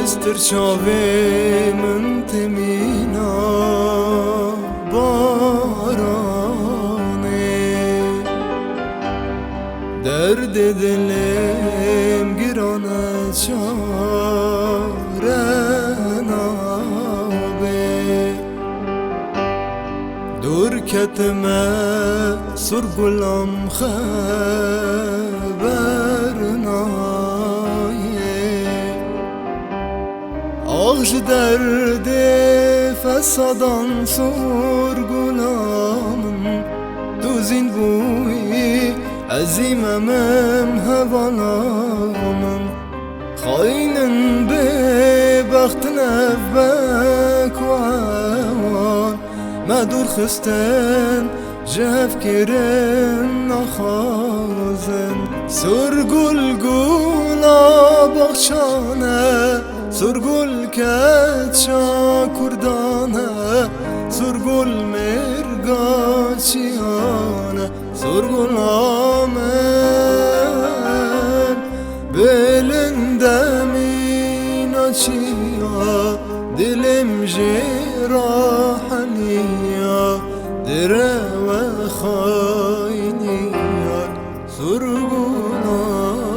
استرشاوي من تمينا باراني درد دلم گرانه چاره نابه دور کتمه سرگلم خبر نایه آغش درد فسادان سرگلامم دوزین بوی عزیممم هوالامم خاینن به بخت نفبک و عوان مدور خستن جهف کرن نخازن سرگل گولا بخشانه سرگل کچا کردانه سرگل مرگا چیانه سرگل آمن بلندمین چیا دلم جراحنیا دره و خاینیا سرگل آمن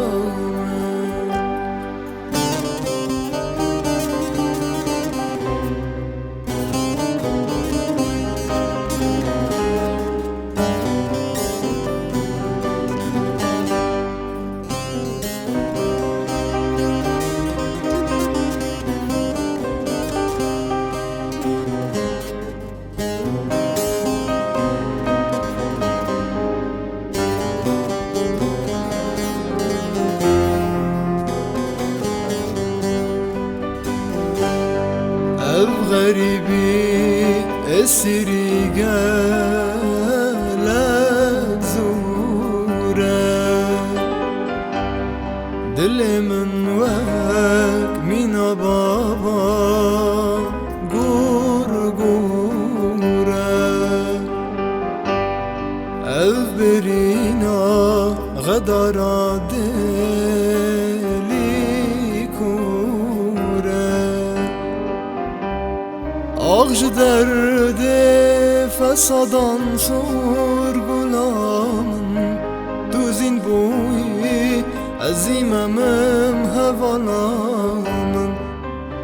ev garibi esiri gelek zure dilimin vek mina baba gur gure ev birina gadara deli kure آغج درد فسادان سرگلامم دوزین بوی عزیممم هوالامم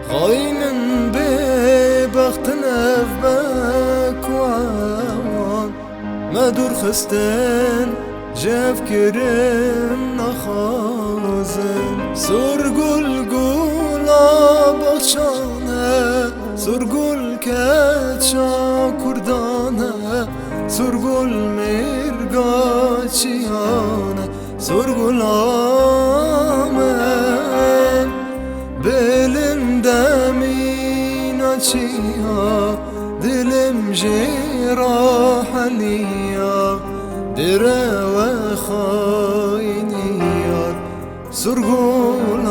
خاینن به بخت نفبک و عوان مدور خستن جف کرن نخازن سرگل گولا بخشانه سرگل کچا کردانه سرگل مرگا چیانه سرگل آمن بلندمین چیا دلم جراحنیا دره و خاینیا سرگل